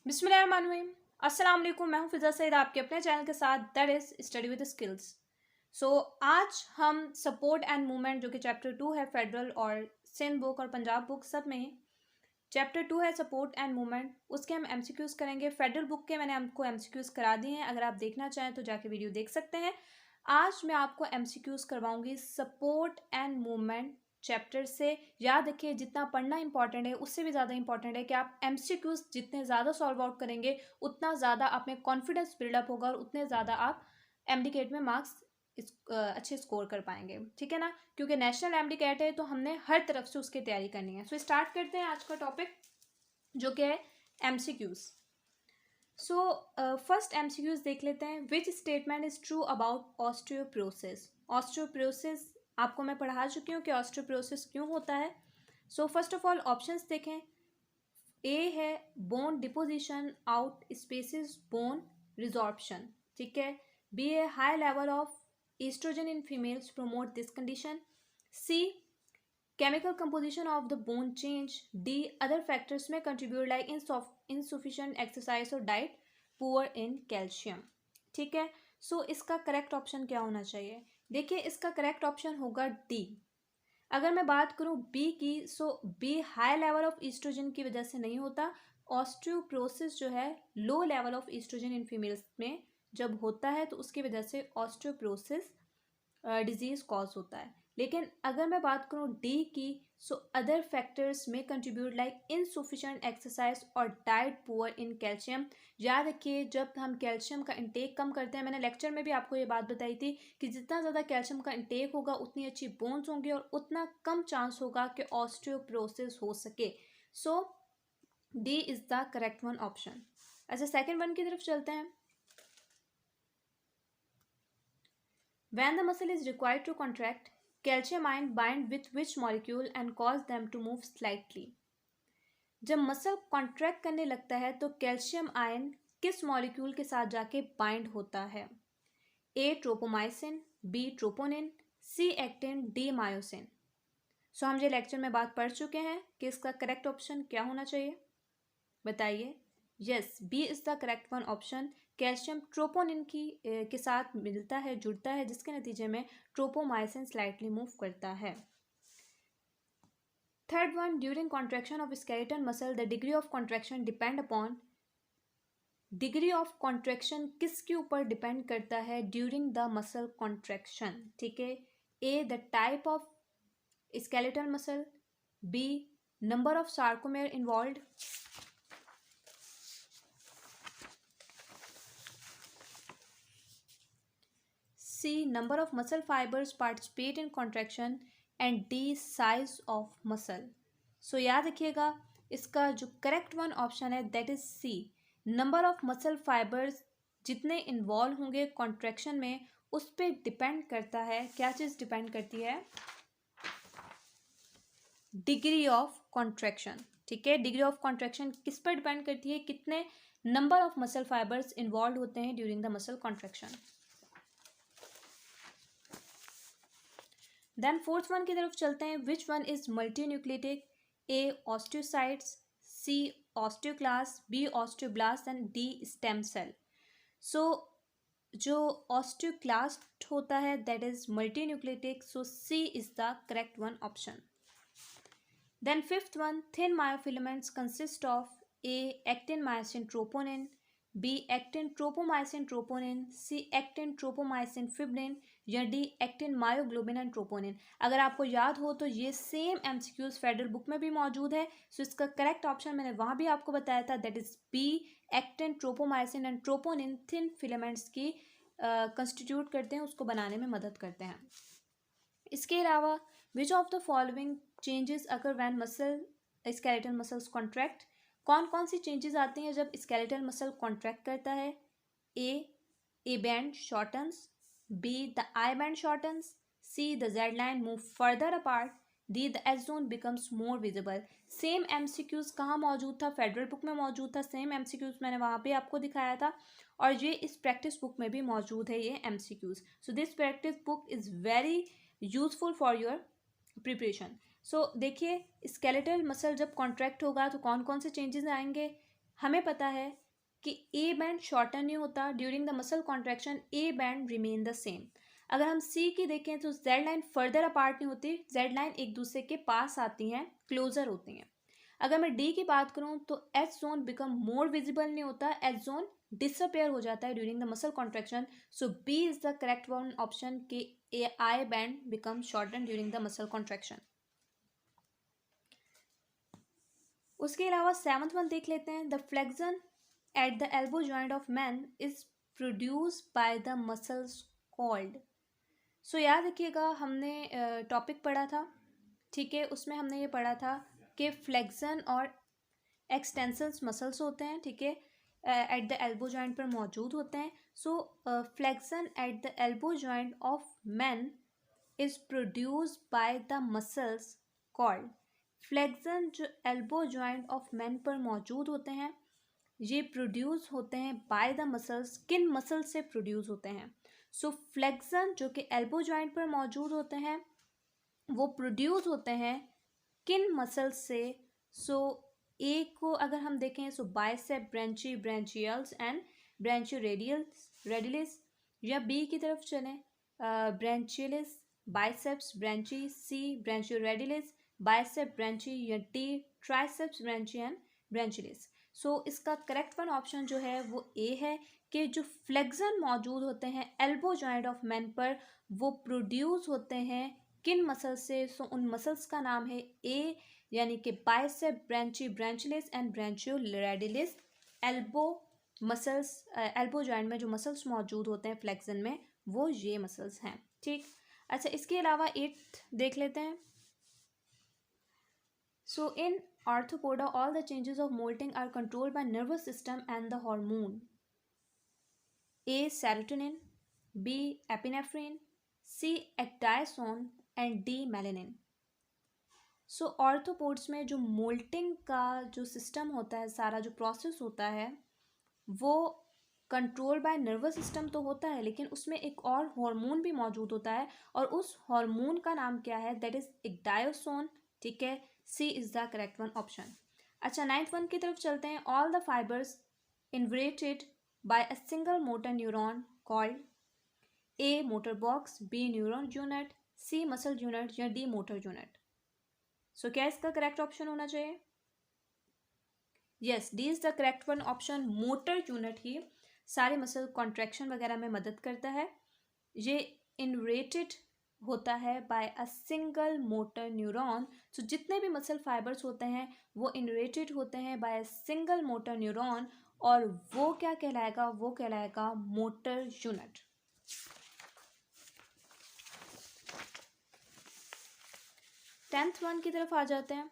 बिस्मिल्लाहिर्रहमानिर्रहीम। अस्सलाम वालेकुम। मैं हूं फिजा सईद आपके अपने चैनल के साथ that is study with skills. आज हम सपोर्ट एंड मूवमेंट जो कि चैप्टर 2 है फेडरल और सिंध बुक और पंजाब बुक सब में चैप्टर 2 है सपोर्ट एंड मूवमेंट, उसके हम एमसीक्यूज करेंगे। फेडरल बुक के मैंने आपको एमसीक्यूज करा दिए हैं, अगर आप देखना चाहें तो जाके वीडियो देख सकते हैं। आज मैं आपको एमसीक्यूज करवाऊंगी सपोर्ट एंड मूवमेंट चैप्टर से। याद रखिए जितना पढ़ना इंपॉर्टेंट है उससे भी ज़्यादा इंपॉर्टेंट है कि आप एमसीक्यूज जितने ज़्यादा सॉल्व आउट करेंगे उतना ज़्यादा आप में कॉन्फिडेंस बिल्डअप होगा और उतने ज़्यादा आप एमडीकेट में मार्क्स अच्छे स्कोर कर पाएंगे, ठीक है ना। क्योंकि नेशनल एमडीकेट है तो हमने हर तरफ से उसकी तैयारी करनी है। स्टार्ट करते हैं आज का टॉपिक जो कि है एमसीक्यूज। फर्स्ट एमसीक्यूज देख लेते हैं। Which statement is true about osteoporosis. Osteoporosis आपको मैं पढ़ा चुकी हूँ कि ऑस्टियोपोरोसिस क्यों होता है। फर्स्ट ऑफ ऑल ऑप्शंस देखें। ए है bone deposition, outpaces bone resorption, ठीक है। बी है high level of oestrogen in females promote this condition. C chemical composition of the bone change. D other factors may contribute like insufficient exercise or diet, poor in calcium, ठीक है। इसका correct option क्या होना चाहिए? देखिए इसका correct option होगा D. अगर मैं बात करूं बी की, B high level of oestrogen की वजह से नहीं होता। ऑस्टियोपोरोसिस जो है low level of oestrogen in females में जब होता है तो उसकी वजह से ऑस्टियोपोरोसिस डिजीज कॉज होता है। लेकिन अगर मैं बात करूँ डी की, अदर फैक्टर्स में कंट्रीब्यूट लाइक इनसफिशिएंट एक्सरसाइज और डाइट पुअर इन कैल्शियम। याद रखिए जब हम कैल्शियम का इंटेक कम करते हैं, मैंने लेक्चर में भी आपको ये बात बताई थी कि जितना ज़्यादा कैल्शियम का इंटेक होगा उतनी अच्छी बोन्स होंगी और उतना कम चांस होगा कि ऑस्टियोपोरोसिस हो सके। D is the correct one option. अच्छा, सेकेंड वन की तरफ चलते हैं। When the muscle is required to contract, calcium ion bind with which molecule and cause them to move slightly. जब मसल कॉन्ट्रैक्ट करने लगता है तो कैल्शियम आयन किस मॉलिक्यूल के साथ जाके बाइंड होता है? ए ट्रोपोमाइसिन, B troponin, C actin, D myosin. हम ये लेक्चर में बात पढ़ चुके हैं कि इसका करेक्ट ऑप्शन क्या होना चाहिए, बताइए। Yes, B is the correct one option. Calcium troponin के साथ मिलता है, जुड़ता है, जिसके नतीजे में ट्रोपोमाइसिन स्लाइटली मूव करता है। Third one, during contraction of skeleton muscle the degree of contraction depend upon. Degree of contraction किसके ऊपर डिपेंड करता है ड्यूरिंग द मसल कॉन्ट्रैक्शन, ठीक है। A the type of skeletal muscle, B number of sarcomere involve, C number of muscle fibers participate in contraction and D size of muscle। याद रखिएगा इसका जो करेक्ट वन ऑप्शन है that is C. Number of muscle fibres जितने involve होंगे contraction में उस पर डिपेंड करता है। क्या चीज़ डिपेंड करती है? डिग्री ऑफ कॉन्ट्रैक्शन, ठीक है। डिग्री ऑफ कॉन्ट्रैक्शन किस पर डिपेंड करती है? कितने number of muscle fibres involve होते हैं during the muscle contraction. Then fourth one की तरफ चलते हैं। Which one is multi nucleotide? A osteocytes, C osteoclast, B osteoblast and D stem cell. जो ऑस्टियोक्लास्ट होता है that is multi nucleotide, C is the correct one option. Then fifth one, thin myofilaments consist of A actin myosin troponin, B actin tropomyosin troponin, C actin tropomyosin fibrin या D actin myoglobin and troponin. अगर आपको याद हो तो ये same MCQs federal book में भी मौजूद है। इसका करेक्ट ऑप्शन मैंने वहाँ भी आपको बताया था that is B actin tropomyosin and troponin thin filaments की कंस्टिट्यूट करते हैं, उसको बनाने में मदद करते हैं। इसके अलावा which of the following changes अगर when muscle skeletal muscles contract. कौन कौन सी चेंजेस आती हैं जब स्केलेटल मसल कॉन्ट्रैक्ट करता है? A band shortens, B the I band shortens, C the Z line move further apart, D the H zone becomes more visible. Same MCQs कहाँ मौजूद था? फेडरल बुक में मौजूद था। सेम एमसीक्यूज मैंने वहाँ पे आपको दिखाया था और ये इस प्रैक्टिस बुक में भी मौजूद है ये MCQs. This practice book is very useful for your preparation. देखिए स्केलेटल मसल जब कॉन्ट्रैक्ट होगा तो कौन कौन से चेंजेस आएंगे? हमें पता है कि ए बैंड शॉर्टन नहीं होता during the muscle contraction, A band remain the same. अगर हम सी की देखें तो जेड लाइन फर्दर अपार्ट नहीं होती, जेड लाइन एक दूसरे के पास आती हैं, क्लोजर होती हैं। अगर मैं डी की बात करूं तो H zone become more visible नहीं होता, एच जोन डिसअपेयर हो जाता है during the muscle contraction. So B is the correct one option के I band become shorten during the muscle contraction. उसके अलावा सेवंथ वन देख लेते हैं। The flexion at the elbow joint of man is produce by the muscles called. So याद रखिएगा, हमने topic पढ़ा था, ठीक है, उसमें हमने ये पढ़ा था कि फ्लेक्शन और एक्सटेंशन मसल्स होते हैं, ठीक है, एट द एल्बो जॉइंट पर मौजूद होते हैं। So flexion at the elbow joint of man is produce by the muscles called. Flexion जो एल्बो जॉइंट ऑफ मैन पर मौजूद होते हैं, ये प्रोड्यूस होते हैं बाय द मसल्स। किन मसल से प्रोड्यूस होते हैं? सो फ्लेक्शन जो कि एल्बो जॉइंट पर मौजूद होते हैं वो प्रोड्यूस होते हैं किन मसल से? सो ए को अगर हम देखें सो बाइसेप ब्रेंची ब्रेंचियल्स एंड ब्रेंचियो रेडियलिस, या बी की तरफ चलें ब्रेंचियलिस बाइसेप्स ब्रेंची, सी ब्रेंचियो रेडियलिस बाइसेप ब्रेंची, या डी ट्राइसेप्स ब्रेंची एंड ब्रेंचियलिस। सो इसका करेक्ट वन ऑप्शन जो है वो ए है कि जो फ्लेक्शन मौजूद होते हैं एल्बो जॉइंट ऑफ मैन पर वो प्रोड्यूस होते हैं किन मसल से? सो उन मसल्स का नाम है ए, यानी कि bicep brachii brachialis and brachioradialis. Elbow muscles, elbow joint में जो मसल्स मौजूद होते हैं फ्लेक्शन में वो ये मसल्स हैं, ठीक। अच्छा, इसके अलावा 8 देख लेते हैं। So in arthropoda all the changes of moulting are controlled by nervous system and the hormone. A serotonin, B epinephrine, C ecdysone and D melanin. So arthropods में जो मोल्टिंग का जो सिस्टम होता है, सारा जो प्रोसेस होता है वो कंट्रोल बाय नर्वस सिस्टम तो होता है, लेकिन उसमें एक और हार्मोन भी मौजूद होता है, और उस हार्मोन का नाम क्या है? दैट इज एक्टाइसोन, ठीक है। C is the correct one option. अच्छा, 9th वन की तरफ चलते हैं। All the fibres inverted by a single motor neuron called. A motor box, B neuron unit, C muscle unit, या डी मोटर यूनिट। सो क्या इसका correct option होना चाहिए? Yes, D is the correct one option. Motor unit ही सारे muscle contraction वगैरह में मदद करता है। ये इनवर्टेड होता है by a single motor neuron. So जितने भी मसल फाइबर्स होते हैं वो इनवर्टेड होते हैं by a single motor neuron, और वो क्या कहलाएगा? वो कहलाएगा मोटर यूनिट। 10th वन की तरफ आ जाते हैं।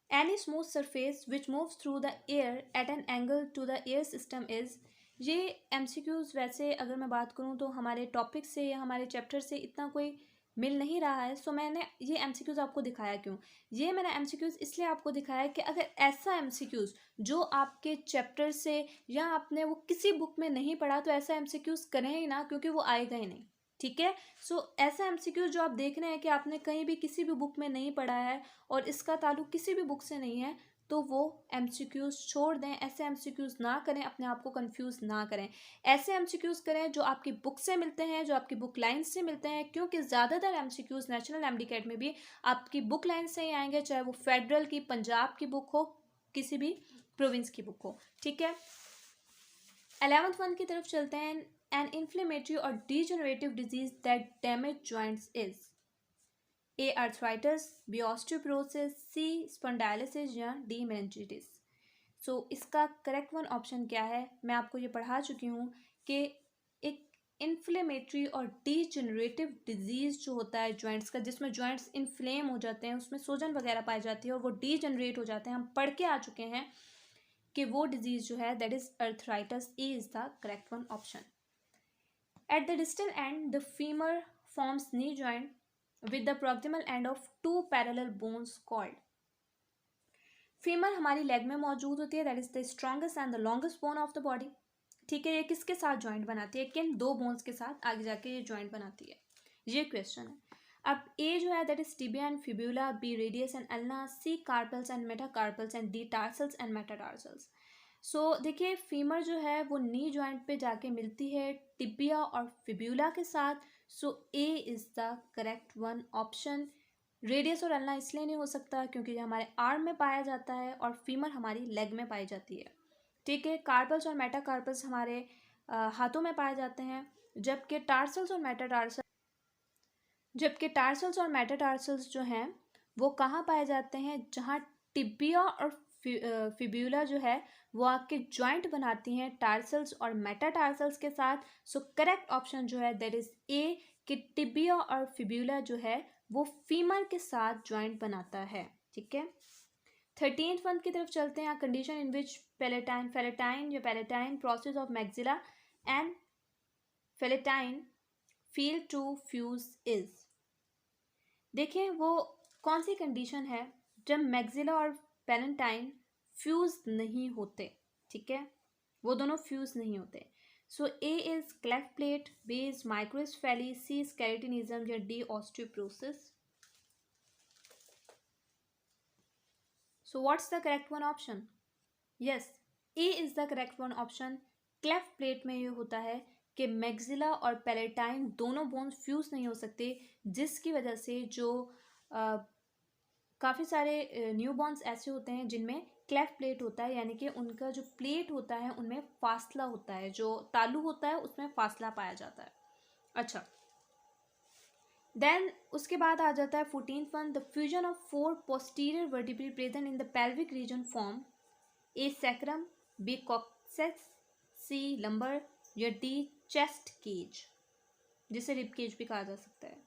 Any smooth surface which moves through the air at an angle to the air system is. ये MCQs वैसे अगर मैं बात करूँ तो हमारे टॉपिक से या हमारे चैप्टर से इतना कोई मिल नहीं रहा है। सो मैंने ये MCQs आपको दिखाया क्यों? ये मैंने MCQs इसलिए आपको दिखाया कि अगर ऐसा MCQs जो आपके चैप्टर से या आपने वो किसी बुक में नहीं पढ़ा तो ऐसा MCQs करें ही ना, क्योंकि वो आएगा ही नहीं, ठीक है। सो ऐसा MCQ जो आप देख रहे हैं कि आपने कहीं भी किसी भी बुक में नहीं पढ़ा है और इसका ताल्लुक किसी भी बुक से नहीं है, तो वो MCQs छोड़ दें। ऐसे MCQs ना करें, अपने आप को कंफ्यूज ना करें। ऐसे MCQs करें जो आपकी बुक से मिलते हैं, जो आपकी बुक लाइन से मिलते हैं, क्योंकि ज़्यादातर MCQs नेशनल MDCAT में भी आपकी बुक लाइन से ही आएंगे, चाहे वो फेडरल की, पंजाब की बुक हो, किसी भी प्रोविंस की बुक हो, ठीक है। 11th वन की तरफ चलते हैं। An inflammatory or degenerative disease that damage joints is। A arthritis, B osteoporosis, C spondylosis, या D meningitis। सो इसका करेक्ट वन ऑप्शन क्या है? मैं आपको ये पढ़ा चुकी हूँ कि एक इन्फ्लेमेटरी और डीजेनरेटिव डिजीज़ जो होता है जॉइंट्स का, जिसमें जॉइंट्स इन्फ्लेम हो जाते हैं, उसमें सूजन वगैरह पाई जाती है और वो डीजेनरेट हो जाते हैं, हम पढ़ के आ चुके हैं कि वो डिजीज़ जो है that is arthritis. A is the correct one option. At the distal end, the femur forms knee joint with the proximal end of two parallel bones called। Femur हमारी लेग में मौजूद होती है, that is the strongest and the longest bone of the body, ठीक है। ये किसके साथ ज्वाइंट बनाती है? किन दो बोन्स के साथ आगे जाके ये ज्वाइंट बनाती है? ये क्वेश्चन है। अब ए जो है that is tibia and fibula, B radius and ulna, C carpals and metacarpals, and D tarsals and metatarsals. देखिए फीमर जो है वो नी जॉइंट पे जाके मिलती है टिबिया और फिब्यूला के साथ। A is the correct one option. Radius और अल्ना इसलिए नहीं हो सकता क्योंकि ये हमारे आर्म में पाया जाता है और फीमर हमारी लेग में पाई जाती है। ठीक है, कार्पल्स और मेटाकार्पल्स हमारे हाथों में पाए जाते हैं, जबकि टार्सल्स और मेटाटार्सल्स जो हैं वो कहाँ पाए जाते हैं, जहाँ टिबिया और फिब्यूला जो है वो आपके जॉइंट बनाती हैं टार्सल्स और मेटाटार्सल्स के साथ। करेक्ट ऑप्शन जो है दैट इज ए, कि टिबिया और फिब्यूला जो है वो फीमर के साथ जॉइंट बनाता है। ठीक है, 13th वन की तरफ चलते हैं। Condition in which palatine process of maxilla and palatine fail to fuse is. देखिए वो कौन सी कंडीशन है जब मैक्सिला और पैलेटाइन फ्यूज नहीं होते। ठीक है, वो दोनों फ्यूज नहीं होते। A is cleft plate, B is microcephaly, C is cretinism या D osteoporosis. What's the correct one option? Yes, A is the correct one option. Cleft plate में ये होता है कि मैक्सिला और पैलेटाइन दोनों बोन्स फ्यूज नहीं हो सकते, जिसकी वजह से जो काफ़ी सारे न्यू बॉर्न्स ऐसे होते हैं जिनमें क्लेफ्ट प्लेट होता है, यानी कि उनका जो प्लेट होता है उनमें फासला होता है, जो तालु होता है उसमें फासला पाया जाता है। अच्छा, देन उसके बाद आ जाता है 14th one. The fusion of 4 posterior vertebrae present in the pelvic region form A sacrum, B coccyx, C lumbar या डी चेस्ट केज, जिसे रिब केज भी कहा जा सकता है।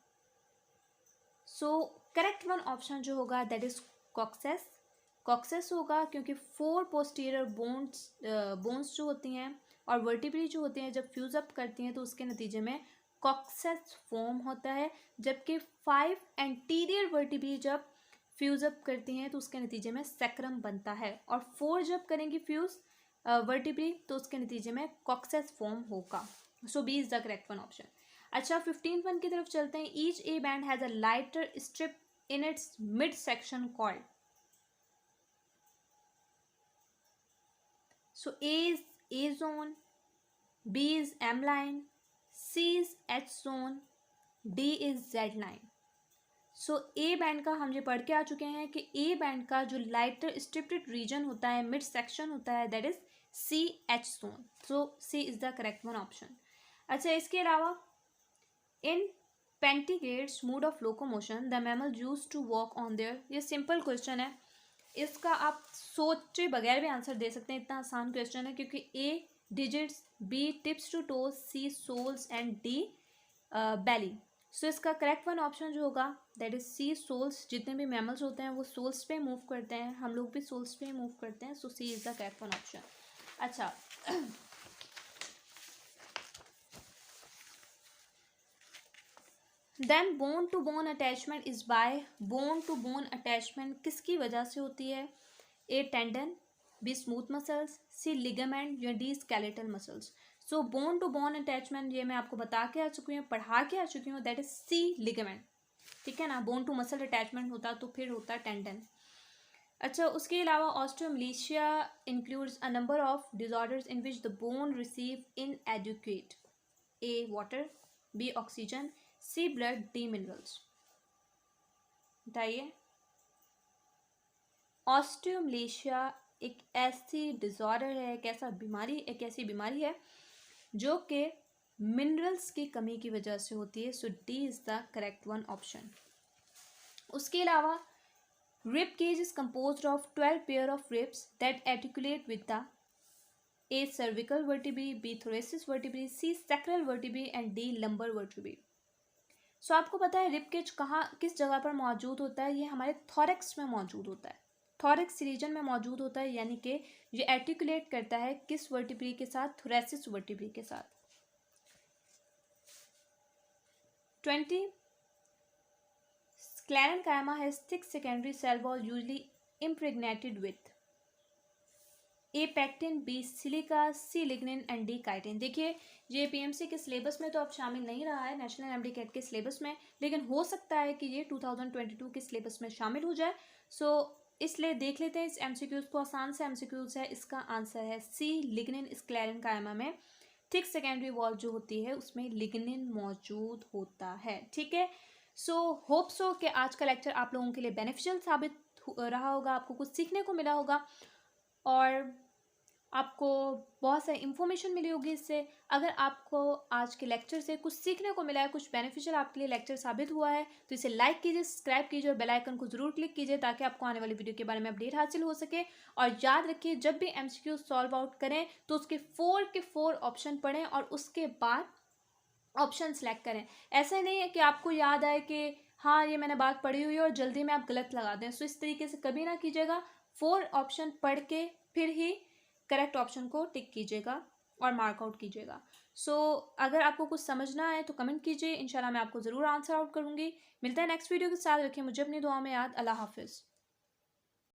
करेक्ट वन ऑप्शन जो होगा दैट इज कॉक्सेस होगा, क्योंकि 4 पोस्टीरियर बोन्स जो होती हैं और वर्टिब्री जो होती हैं जब फ्यूज अप करती हैं तो उसके नतीजे में कॉक्सेस फॉर्म होता है, जबकि 5 एंटीरियर वर्टिब्री जब फ्यूज अप करती हैं तो उसके नतीजे में सैक्रम बनता है, और 4 जब करेंगी फ्यूज वर्टिब्री तो उसके नतीजे में कॉक्सेस फॉर्म होगा। B is the correct one option. अच्छा, 15th वन की तरफ चलते हैं। Each A band has a lighter strip in its mid section called. A is A zone, B is M line, C is H zone, D is Z line. A band का हम ये पढ़ के आ चुके हैं कि ए बैंड का जो लाइटर स्ट्रिप्टेड रीजन होता है, मिड सेक्शन होता है, that is C H zone. C is the correct one option. अच्छा, इसके अलावा in plantigrades mode of locomotion the mammal use to walk on there. ये सिंपल क्वेश्चन है, इसका आप सोचे बगैर भी आंसर दे सकते हैं, इतना आसान क्वेश्चन है, क्योंकि A digits, B tips to toes, C soles and D belly. इसका करेक्ट वन ऑप्शन जो होगा दैट इज सी सोल्स। जितने भी मैमल्स होते हैं वो सोल्स पे मूव करते हैं, हम लोग भी सोल्स पे मूव करते हैं, C is the correct one option. अच्छा, then bone to bone attachment is by. Bone to bone attachment किसकी वजह से होती है? A tendon, B smooth muscles, C ligament या D skeletal muscles. Bone to bone attachment ये मैं आपको बता के आ चुकी हूँ, पढ़ा के आ चुकी हूँ, दैट इज सी लिगामेंट। ठीक है ना, बोन टू मसल अटैचमेंट होता तो फिर होता टेंडन। अच्छा, उसके अलावा osteomalacia includes a number of disorders in which the bone receive inadequate. A water, B oxygen, C blood, D minerals. बताइए। ऑस्टियोमलेशिया एक ऐसी डिसऑर्डर है, एक ऐसी बीमारी है जो कि मिनरल्स की कमी की वजह से होती है। D is the correct one option. उसके अलावा rib cage is composed of 12 pair of ribs that articulate with the A cervical vertebrae, B thoracic vertebrae, C sacral vertebrae and D lumbar vertebrae. आपको पता है rib cage किस जगह पर मौजूद होता है? ये हमारे थॉरेक्स में मौजूद होता है, थॉरेक्स रीजन में मौजूद होता है, यानी कि ये आर्टिकुलेट करता है किस वर्टिब्री के साथ? थोरेसिस वर्टिब्री के साथ। 20 sclerenchyma has 6 secondary cell wall usually impregnated with A pectin, B silica, C lignin and D chitin. देखिए ये पीएमसी के सिलेबस में तो अब शामिल नहीं रहा है, नेशनल एमडी कैट के सिलेबस में, लेकिन हो सकता है कि ये 2022 के सिलेबस में शामिल हो जाए। इसलिए देख लेते हैं इस एमसीक्यूज को। आसान से एमसीक्यूज है। इसका आंसर है सी, लिग्निन स्क्लेरेन्काइमा में थिक सेकेंडरी वॉल जो होती है उसमें लिग्निन मौजूद होता है। ठीक है, सो होप सो कि आज का लेक्चर आप लोगों के लिए बेनिफिशियल साबित रहा होगा, आपको कुछ सीखने को मिला होगा और आपको बहुत सारी इन्फॉर्मेशन मिली होगी इससे। अगर आपको आज के लेक्चर से कुछ सीखने को मिला है, कुछ बेनिफिशियल आपके लिए लेक्चर साबित हुआ है, तो इसे लाइक कीजिए, सब्सक्राइब कीजिए और बेल आइकन को जरूर क्लिक कीजिए ताकि आपको आने वाली वीडियो के बारे में अपडेट हासिल हो सके। और याद रखिए, जब भी एमसीक्यू सॉल्व आउट करें तो उसके 4 के 4 ऑप्शन पढ़ें और उसके बाद ऑप्शन सेलेक्ट करें। ऐसा नहीं है कि आपको याद आए कि हाँ ये मैंने बात पढ़ी हुई है और जल्दी में आप गलत लगा दें। सो इस तरीके से कभी ना कीजिएगा। 4 ऑप्शन पढ़ के फिर ही करेक्ट ऑप्शन को टिक कीजिएगा और मार्कआउट कीजिएगा। सो अगर आपको कुछ समझना है तो कमेंट कीजिए, इंशाल्लाह मैं आपको ज़रूर आंसर आउट करूँगी। मिलता है नेक्स्ट वीडियो के साथ। रखिए मुझे अपनी दुआ में याद। अल्लाह हाफिज़।